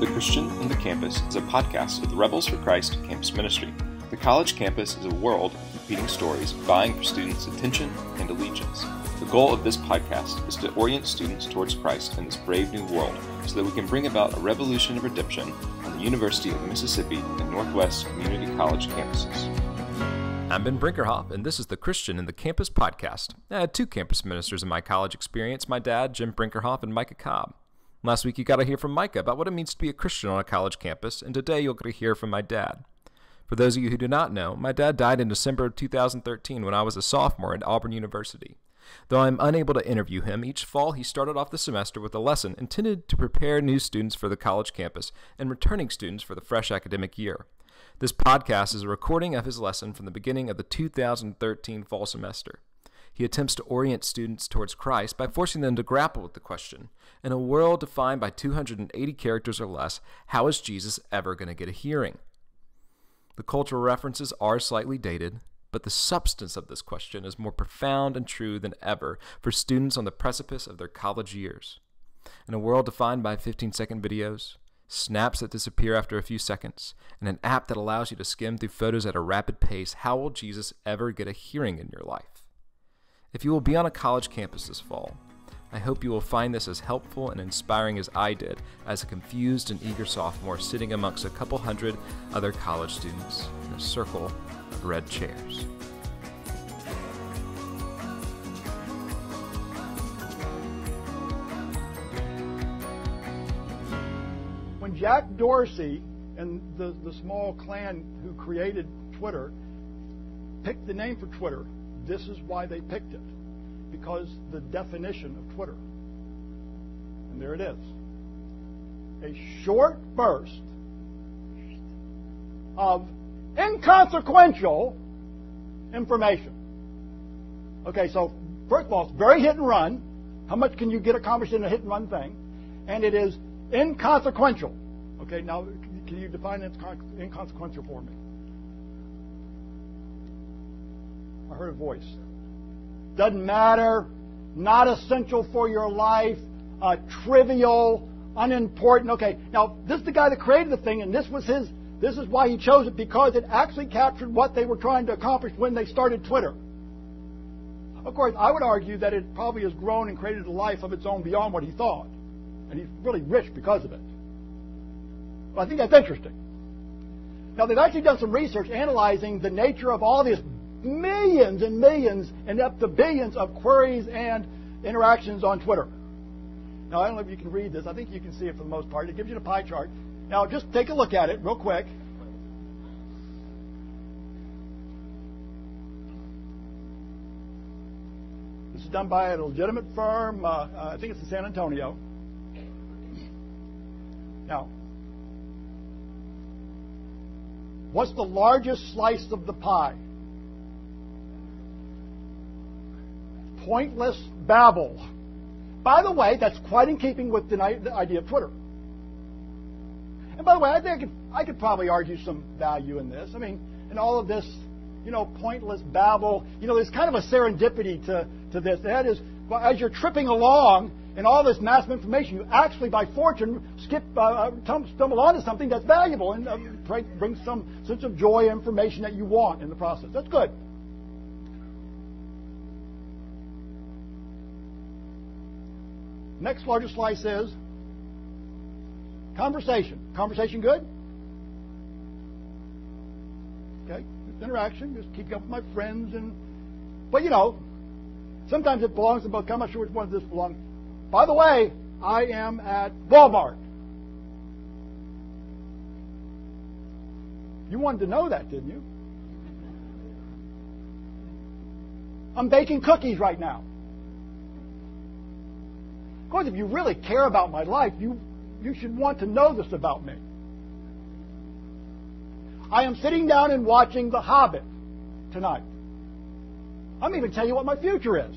The Christian and the Campus is a podcast of the Rebels for Christ campus ministry. The college campus is a world of competing stories vying for students' attention and allegiance. The goal of this podcast is to orient students towards Christ in this brave new world so that we can bring about a revolution of redemption on the University of Mississippi and Northwest Community College campuses. I'm Brinkerhoff, and this is the Christian and the Campus podcast. I had two campus ministers in my college experience, my dad, Jim Brinkerhoff, and Micah Cobb. Last week you got to hear from Micah about what it means to be a Christian on a college campus, and today you'll get to hear from my dad. For those of you who do not know, my dad died in December of 2013 when I was a sophomore at Auburn University. Though I'm unable to interview him, each fall he started off the semester with a lesson intended to prepare new students for the college campus and returning students for the fresh academic year. This podcast is a recording of his lesson from the beginning of the 2013 fall semester. He attempts to orient students towards Christ by forcing them to grapple with the question, in a world defined by 280 characters or less, how is Jesus ever going to get a hearing? The cultural references are slightly dated, but the substance of this question is more profound and true than ever for students on the precipice of their college years. In a world defined by 15-second videos, snaps that disappear after a few seconds, and an app that allows you to skim through photos at a rapid pace, how will Jesus ever get a hearing in your life? If you will be on a college campus this fall, I hope you will find this as helpful and inspiring as I did as a confused and eager sophomore sitting amongst a couple hundred other college students in a circle of red chairs. When Jack Dorsey and the small clan who created Twitter picked the name for Twitter, this is why they picked it. Because the definition of Twitter. And there it is. A short burst of inconsequential information. Okay, so first of all, it's very hit and run. How much can you get accomplished in a hit and run thing? And it is inconsequential. Okay, now can you define inconsequential for me? I heard a voice. Doesn't matter, not essential for your life, trivial, unimportant. Okay, now this is the guy that created the thing, and this is why he chose it, because it actually captured what they were trying to accomplish when they started Twitter. Of course, I would argue that it probably has grown and created a life of its own beyond what he thought. And he's really rich because of it. But I think that's interesting. Now, they've actually done some research analyzing the nature of all this millions and millions and up to billions of queries and interactions on Twitter. Now, I don't know if you can read this. I think you can see it for the most part. It gives you the pie chart. Now, just take a look at it real quick. This is done by a legitimate firm. I think it's in San Antonio. Now, what's the largest slice of the pie? Pointless babble. By the way, that's quite in keeping with the idea of Twitter. And by the way, I think I could probably argue some value in this. I mean, in all of this, pointless babble, there's kind of a serendipity to this. That is, as you're tripping along in all this massive information, you actually, by fortune, stumble onto something that's valuable and brings some sense of joy, information that you want in the process. That's good. Next largest slice is conversation. Conversation good? Okay, just interaction, just keeping up with my friends but sometimes it belongs to both. I'm not sure which one this belongs. By the way, I am at Walmart. You wanted to know that, didn't you? I'm baking cookies right now. Of course, if you really care about my life, you should want to know this about me. I am sitting down and watching The Hobbit tonight. I'm going to even tell you what my future is.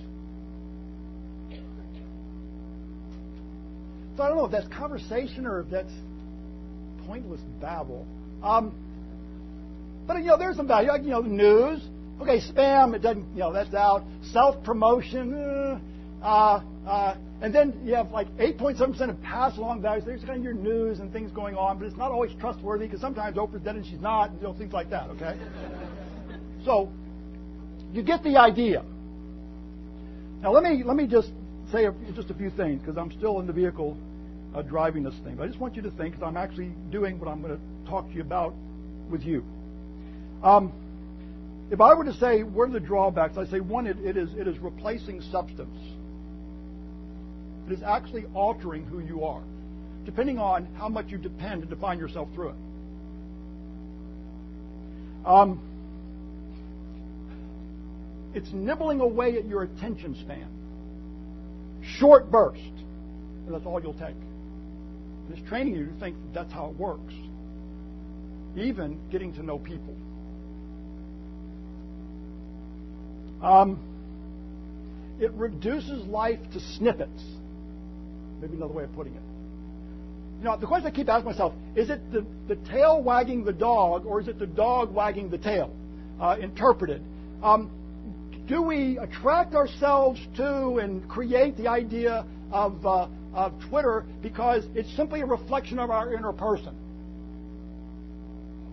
So I don't know if that's conversation or if that's pointless babble. But there's some value. News. Okay, spam. It doesn't. That's out. Self-promotion. And then you have like 8.7% of pass-along values. There's kind of your news and things going on, but it's not always trustworthy because sometimes Oprah's dead and she's not, and things like that, okay? So you get the idea. Now let me just say just a few things because I'm still in the vehicle driving this thing. But I just want you to think because I'm actually doing what I'm going to talk to you about with you. If I were to say what are the drawbacks, I'd say one, it is replacing substance. It is actually altering who you are, depending on how much you depend to define yourself through it. It's nibbling away at your attention span. Short burst, and that's all you'll take. And it's training you to think that's how it works. Even getting to know people. It reduces life to snippets. Maybe another way of putting it. You know, the question I keep asking myself, is it the tail wagging the dog, or is it the dog wagging the tail? Interpreted. Do we attract ourselves to and create the idea of Twitter because it's simply a reflection of our inner person?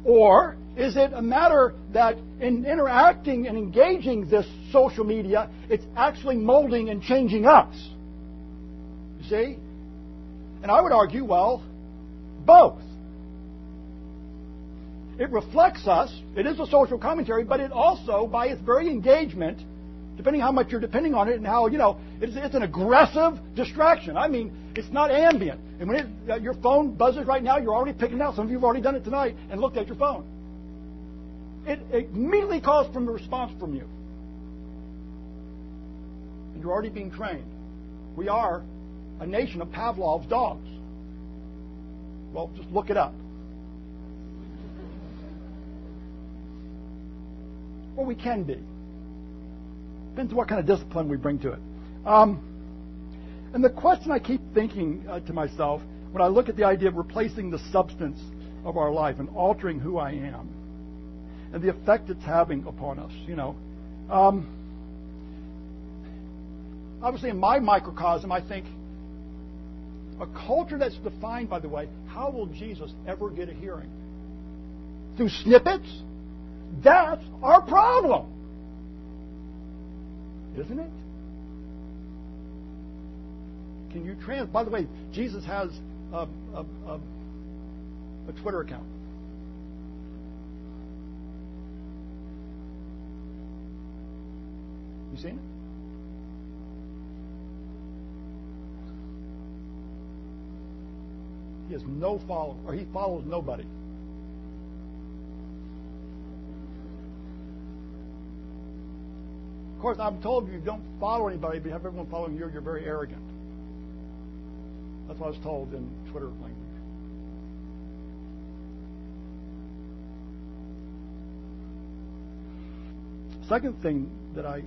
Or is it a matter that in interacting and engaging this social media, it's actually molding and changing us? You see? And I would argue, well, both. It reflects us. It is a social commentary, but it also, by its very engagement, depending how much you're depending on it and how, it's an aggressive distraction. I mean, it's not ambient. And when your phone buzzes right now, you're already picking it out. Some of you have already done it tonight and looked at your phone. It immediately calls for a response from you. And you're already being trained. We are a nation of Pavlov's dogs. Well, just look it up. Or we can be. Depends on what kind of discipline we bring to it. And the question I keep thinking to myself when I look at the idea of replacing the substance of our life and altering who I am and the effect it's having upon us, obviously in my microcosm, I think a culture that's defined, by the way, how will Jesus ever get a hearing? Through snippets? That's our problem. Isn't it? Can you by the way, Jesus has a Twitter account. You seen it? He has no follow, or he follows nobody. Of course, I'm told you don't follow anybody, but you have everyone following you, you're very arrogant. That's what I was told in Twitter language. Second thing that I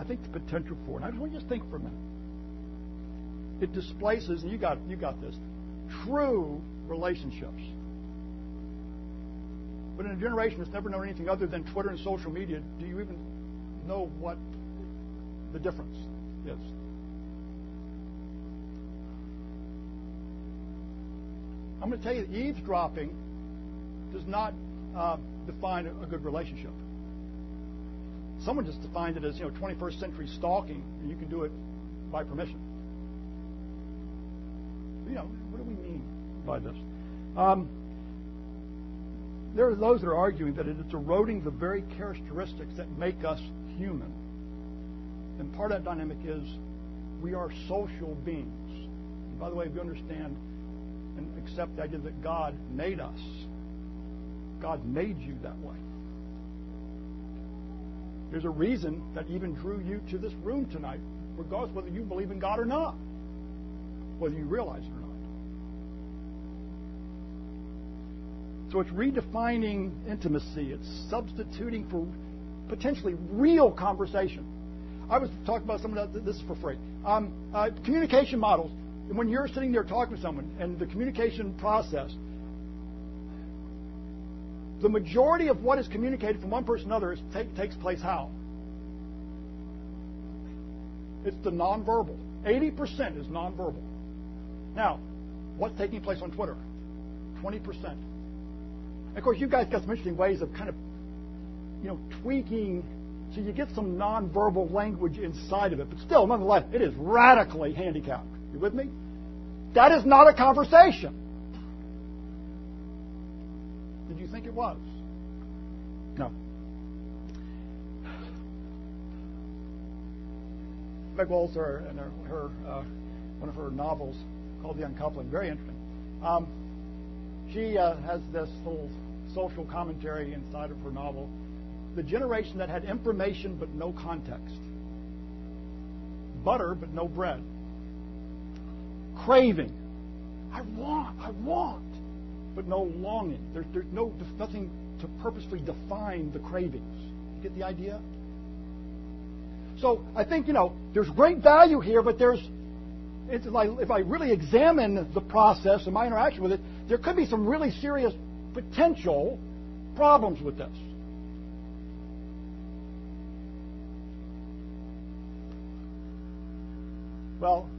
think the potential for, and I just want you to think for a minute. It displaces, and you got this, true relationships. But in a generation that's never known anything other than Twitter and social media, do you even know what the difference is? I'm going to tell you that eavesdropping does not define a good relationship. Someone just defined it as 21st century stalking, and you can do it by permission. What do we mean by this? There are those that are arguing that it's eroding the very characteristics that make us human. And part of that dynamic is we are social beings. And by the way, if you understand and accept the idea that God made us, God made you that way. There's a reason that even drew you to this room tonight, regardless whether you believe in God or not, whether you realize it or not. So it's redefining intimacy. It's substituting for potentially real conversation. I was talking about some of that. This is for free. Communication models. And when you're sitting there talking to someone and the communication process, the majority of what is communicated from one person to another takes place how? It's the nonverbal. 80% is nonverbal. Now, what's taking place on Twitter? 20%. And of course, you guys got some interesting ways of kind of, tweaking so you get some nonverbal language inside of it. But still, nonetheless, it is radically handicapped. You with me? That is not a conversation. Did you think it was? No. Meg Walzer and her one of her novels called The Uncoupling, very interesting. She has this little social commentary inside of her novel. The generation that had information but no context. Butter but no bread. Craving. I want, but no longing. There's nothing to purposely define the cravings. You get the idea? So I think, there's great value here, but if I really examine the process and my interaction with it, there could be some really serious potential problems with this. Well,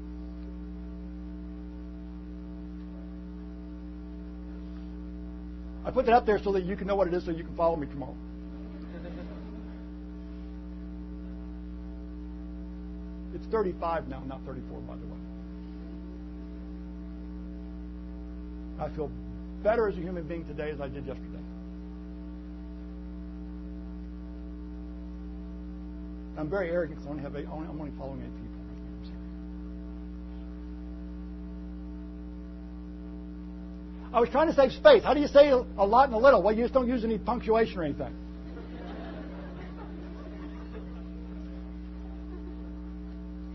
I put that up there so that you can know what it is so you can follow me tomorrow. It's 35 now, not 34, by the way. I feel better as a human being today as I did yesterday. I'm very arrogant because I'm only following 8 people. I was trying to save space. How do you say a lot and a little? Well, you just don't use any punctuation or anything.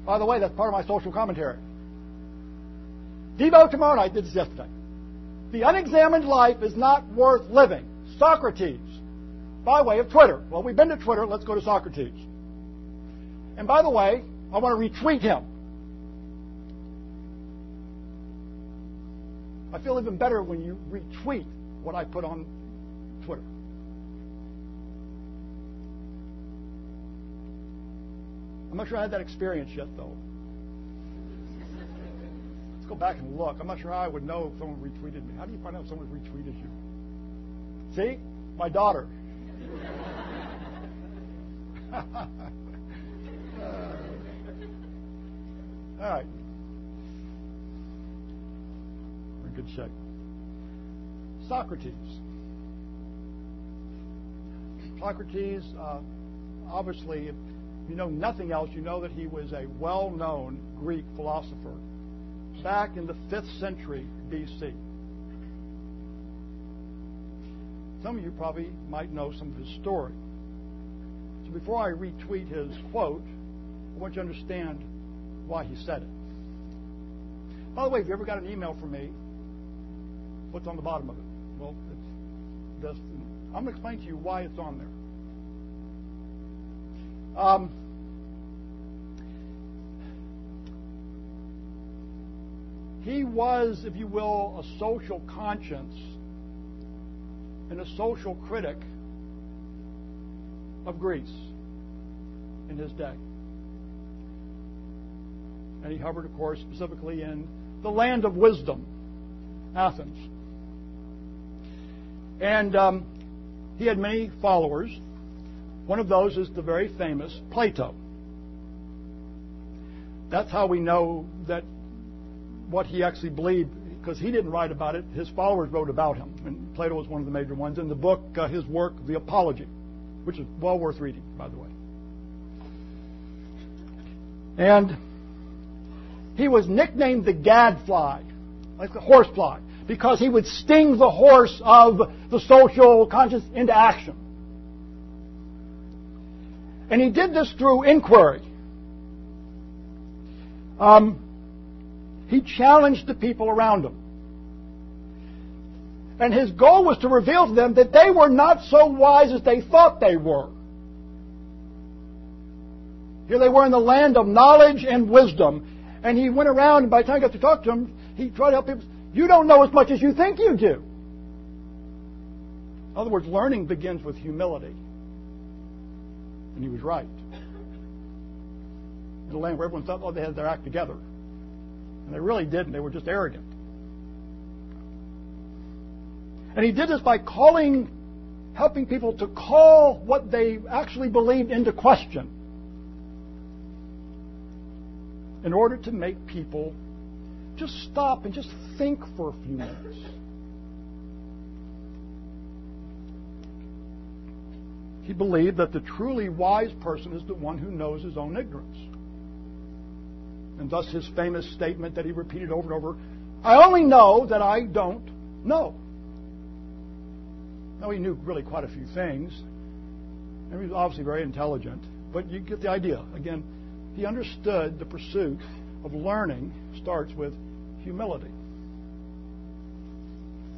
By the way, that's part of my social commentary. Devo tomorrow night. Did this yesterday. The unexamined life is not worth living. Socrates, by way of Twitter. Well, we've been to Twitter. Let's go to Socrates. And by the way, I want to retweet him. I feel even better when you retweet what I put on Twitter. I'm not sure I had that experience yet, though. Let's go back and look. I'm not sure how I would know if someone retweeted me. How do you find out if someone retweeted you? See? My daughter. All right. We're in good shape. Socrates. Socrates, obviously, if you know nothing else, you know that he was a well-known Greek philosopher back in the 5th century B.C. Some of you probably might know some of his story. So before I retweet his quote, I want you to understand why he said it. By the way, if you ever got an email from me, what's on the bottom of it? Well, it's this. I'm going to explain to you why it's on there. He was, if you will, a social conscience and a social critic of Greece in his day. And he hovered, of course, specifically in the land of wisdom, Athens. And he had many followers. One of those is the very famous Plato. That's how we know that what he actually believed, because he didn't write about it, his followers wrote about him. And Plato was one of the major ones. In the book, his work, The Apology, which is well worth reading, by the way. And he was nicknamed the gadfly, like the horsefly, because he would sting the horse of the social conscience into action. And he did this through inquiry. He challenged the people around him. And his goal was to reveal to them that they were not so wise as they thought they were. Here they were in the land of knowledge and wisdom. And he went around, and by the time he got to talk to them, he tried to help people. You don't know as much as you think you do. In other words, learning begins with humility. And he was right. in a land where everyone thought, oh, they had their act together. And they really didn't. They were just arrogant. And he did this by helping people to call what they actually believed into question in order to make people just stop and just think for a few minutes. He believed that the truly wise person is the one who knows his own ignorance. And thus his famous statement that he repeated over and over, I only know that I don't know. Now, he knew really quite a few things, and he was obviously very intelligent, but you get the idea. Again, he understood the pursuit of learning starts with humility.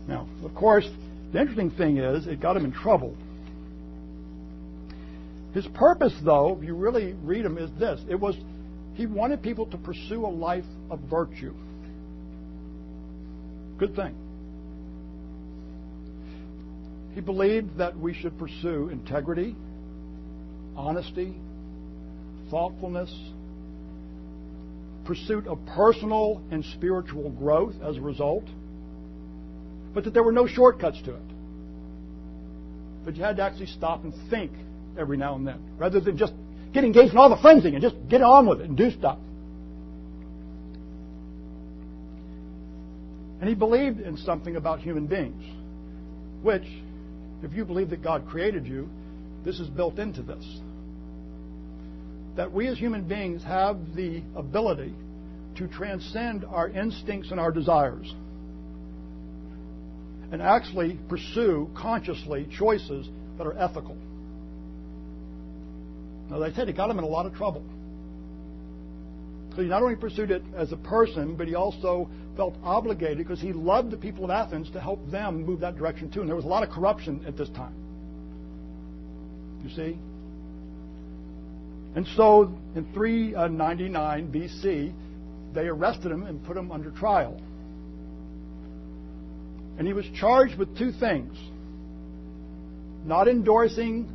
Now, of course, the interesting thing is it got him in trouble. His purpose, though, if you really read him, is this. He wanted people to pursue a life of virtue. Good thing. He believed that we should pursue integrity, honesty, thoughtfulness, pursuit of personal and spiritual growth as a result, but that there were no shortcuts to it. But you had to actually stop and think every now and then, rather than just get engaged in all the frenzy and just get on with it and do stuff. And he believed in something about human beings, which, if you believe that God created you, this is built into this. That we as human beings have the ability to transcend our instincts and our desires and actually pursue consciously choices that are ethical. Now, as I said, it got him in a lot of trouble. So he not only pursued it as a person, but he also felt obligated because he loved the people of Athens to help them move that direction too. And there was a lot of corruption at this time. You see? And so in 399 BC, they arrested him and put him under trial. And he was charged with two things. Not endorsing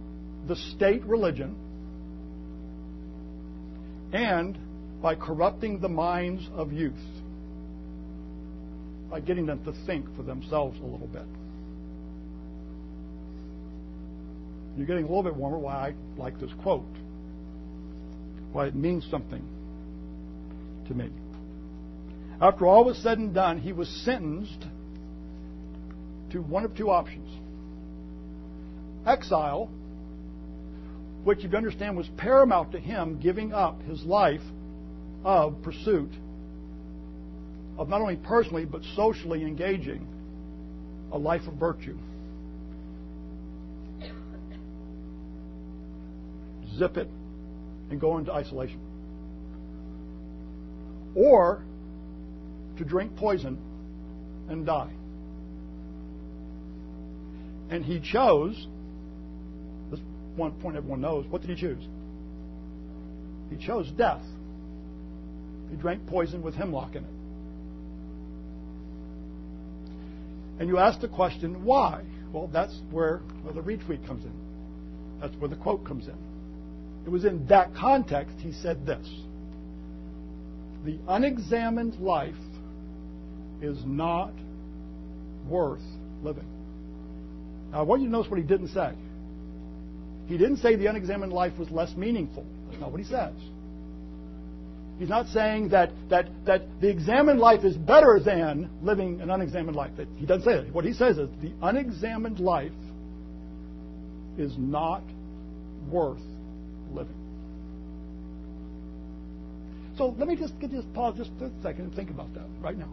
the state religion and by corrupting the minds of youth, by getting them to think for themselves a little bit. You're getting a little bit warmer why I like this quote, why it means something to me. After all was said and done, he was sentenced to one of two options. Exile, which, if you understand, was paramount to him giving up his life of pursuit of not only personally but socially engaging a life of virtue. Zip it and go into isolation. Or to drink poison and die. And he chose, this one point everyone knows, what did he choose? He chose death. He drank poison with hemlock in it. And you ask the question, why? Well, that's where the retweet comes in. That's where the quote comes in. It was in that context he said this: the unexamined life is not worth living. Now, I want you to notice what he didn't say. He didn't say the unexamined life was less meaningful. That's not what he says. He's not saying that the examined life is better than living an unexamined life. He doesn't say that. What he says is the unexamined life is not worth living. So let me just pause just a second and think about that right now,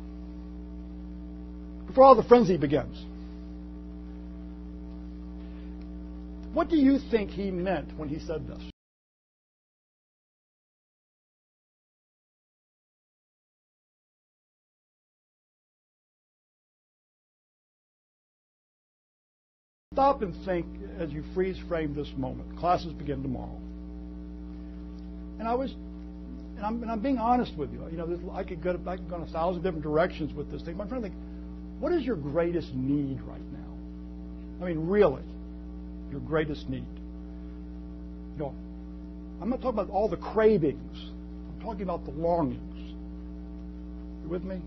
before all the frenzy begins. What do you think he meant when he said this? Stop and think as you freeze frame this moment. Classes begin tomorrow. And I'm being honest with you. You know, I could go in 1,000 different directions with this thing. But I'm trying to think, what is your greatest need right now? I mean, really, your greatest need. You know, I'm not talking about all the cravings. I'm talking about the longings. You with me?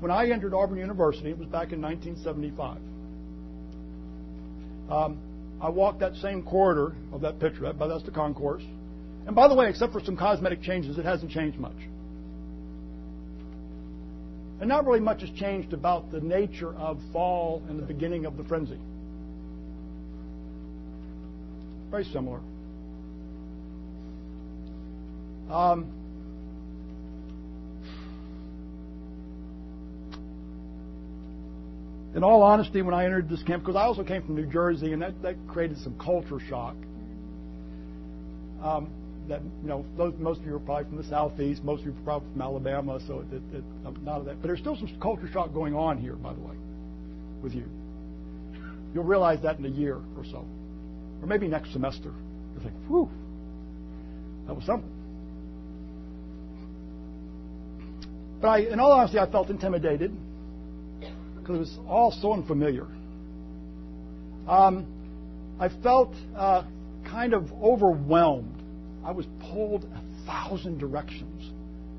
When I entered Auburn University, it was back in 1975. I walked that same corridor of that picture. That's the concourse. And by the way, except for some cosmetic changes, it hasn't changed much. And not really much has changed about the nature of fall and the beginning of the frenzy. Very similar. In all honesty, when I entered this camp, because I also came from New Jersey, and that created some culture shock. Most of you are probably from the Southeast. Most of you are probably from Alabama, so not of that. But there's still some culture shock going on here, by the way, with you. You'll realize that in a year or so, or maybe next semester. You'll think, "Whew, that was something." But in all honesty, I felt intimidated because it was all so unfamiliar. I felt kind of overwhelmed. I was pulled 1,000 directions.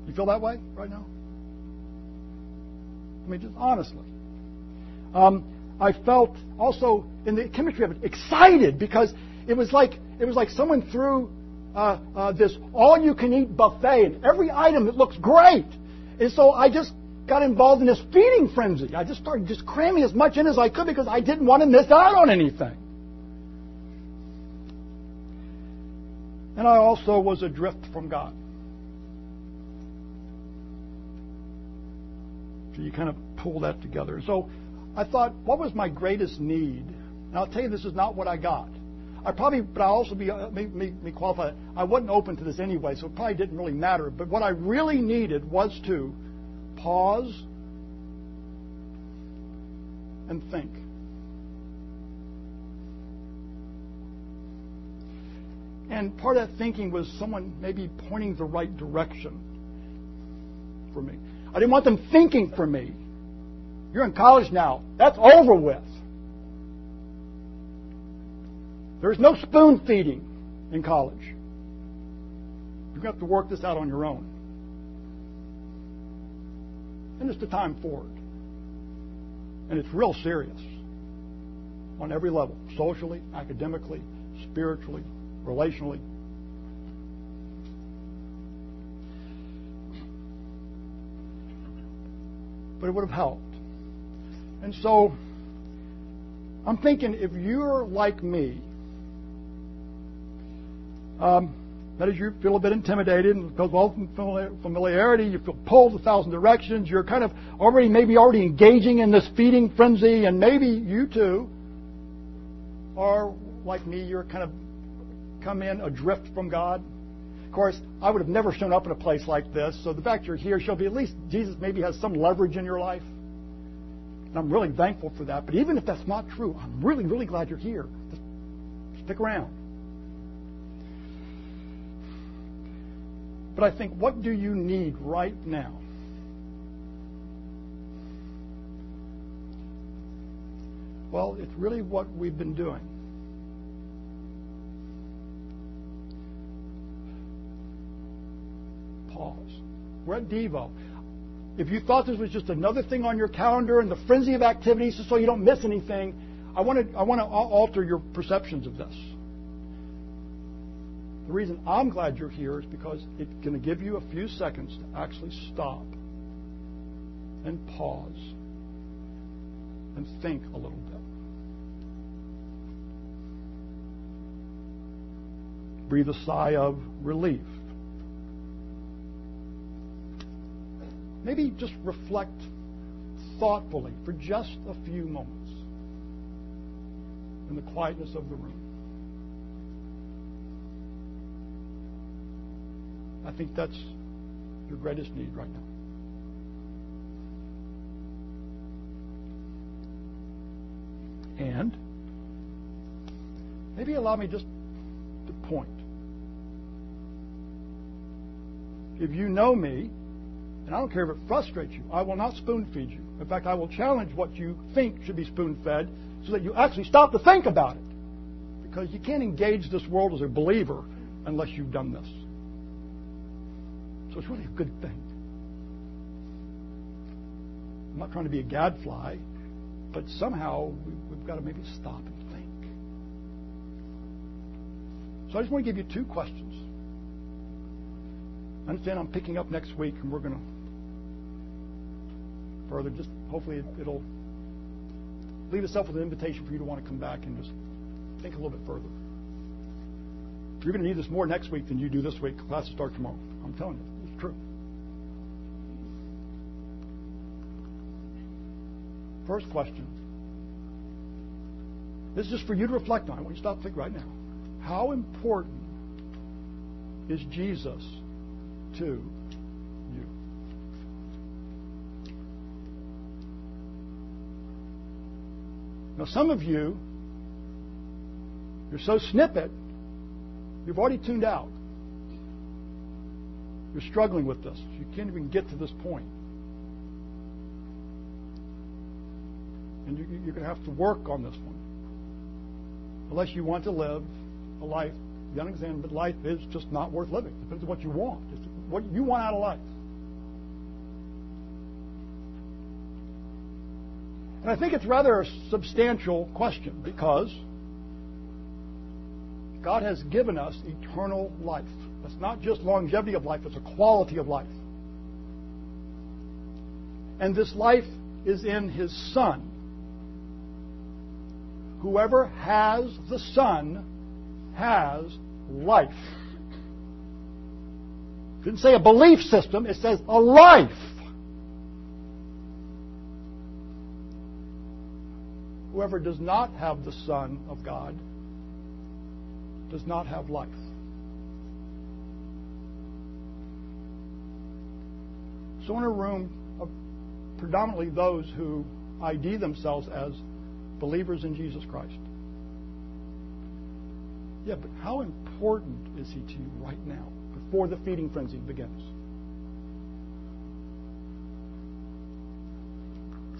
You feel that way right now? I mean, just honestly. I felt also in the chemistry of it excited because it was like someone threw this all-you-can-eat buffet, and every item that looks great. And so I just got involved in this feeding frenzy. I just started just cramming as much in as I could because I didn't want to miss out on anything. And I also was adrift from God. So you kind of pull that together. So I thought, what was my greatest need? And I'll tell you, this is not what I got. But I'll also be qualified. I wasn't open to this anyway, so it probably didn't really matter. But what I really needed was to pause and think. And part of that thinking was someone maybe pointing the right direction for me. I didn't want them thinking for me. You're in college now. That's over with. There's no spoon feeding in college. You're going to have to work this out on your own. And it's the time for it. And it's real serious on every level, socially, academically, spiritually, relationally. But it would have helped. And so I'm thinking, if you're like me, that is, you feel a bit intimidated, and because of all familiarity, you feel pulled 1,000 directions, you're kind of already engaging in this feeding frenzy, and maybe you too are like me, you're kind of come in adrift from God. Of course, I would have never shown up in a place like this, so the fact you're here shows me at least Jesus maybe has some leverage in your life. And I'm really thankful for that. But even if that's not true, I'm really, really glad you're here. Just stick around. But I think, what do you need right now? Well, it's really what we've been doing. Pause. We're at Devo. If you thought this was just another thing on your calendar and the frenzy of activities so you don't miss anything, I want to alter your perceptions of this. The reason I'm glad you're here is because it's going to give you a few seconds to actually stop and pause and think a little bit. Breathe a sigh of relief. Maybe just reflect thoughtfully for just a few moments in the quietness of the room. I think that's your greatest need right now. And maybe allow me just to point. If you know me, and I don't care if it frustrates you, I will not spoon feed you. In fact, I will challenge what you think should be spoon fed so that you actually stop to think about it. Because you can't engage this world as a believer unless you've done this. So it's really a good thing. I'm not trying to be a gadfly, but somehow we've got to maybe stop and think. So I just want to give you 2 questions. I understand I'm picking up next week, and we're going to further, just hopefully it'll leave itself with an invitation for you to want to come back and just think a little bit further. You're going to need this more next week than you do this week. Classes start tomorrow. I'm telling you, it's true. First question. This is just for you to reflect on. I want you to stop and think right now. How important is Jesus to you? Now, some of you, you're so snippet, you've already tuned out. You're struggling with this. You can't even get to this point. And you're going to have to work on this one. Unless you want to live a life, the unexamined life is just not worth living. It depends on what you want. It's what you want out of life. And I think it's rather a substantial question because God has given us eternal life. That's not just longevity of life, it's a quality of life. And this life is in His Son. Whoever has the Son has life. It didn't say a belief system, it says a life. Whoever does not have the Son of God does not have life. So in a room of predominantly those who ID themselves as believers in Jesus Christ. Yeah, but how important is He to you right now before the feeding frenzy begins?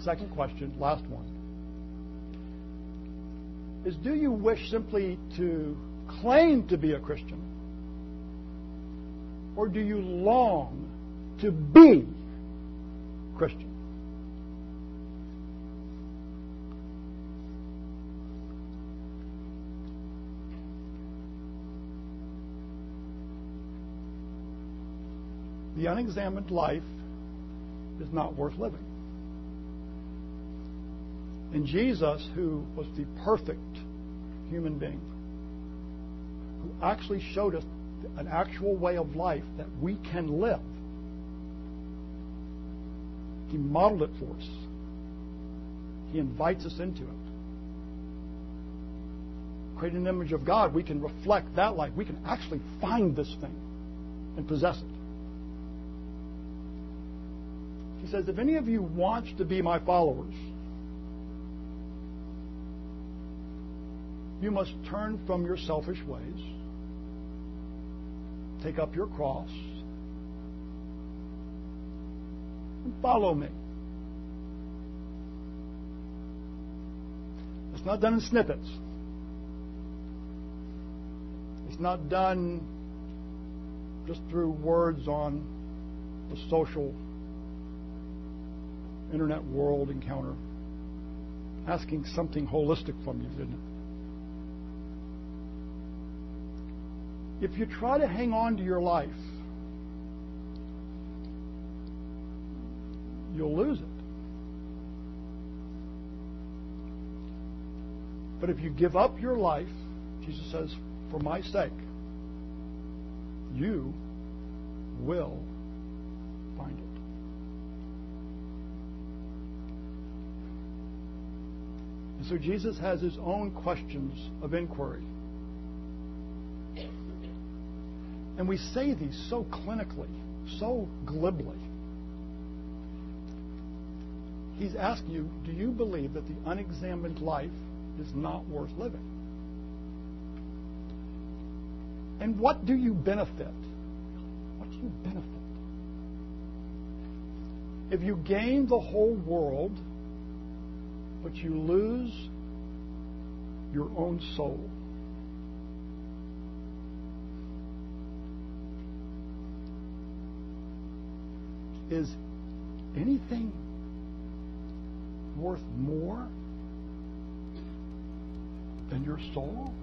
Second question, last one, is do you wish simply to claim to be a Christian? Or do you long to be Christian? The unexamined life is not worth living. And Jesus, who was the perfect human being, who actually showed us an actual way of life that we can live, He modeled it for us. He invites us into it. Creating an image of God, we can reflect that life. We can actually find this thing and possess it. He says, if any of you wants to be my followers, you must turn from your selfish ways, take up your cross, and follow me. It's not done in snippets. It's not done just through words on the social internet world encounter. Asking something holistic from you, isn't it? If you try to hang on to your life, you'll lose it. But if you give up your life, Jesus says, for my sake, you will find it. And so Jesus has His own questions of inquiry. And we say these so clinically, so glibly. He's asking you, do you believe that the unexamined life is not worth living? And what do you benefit? What do you benefit? If you gain the whole world, but you lose your own soul, is anything worth more than your soul?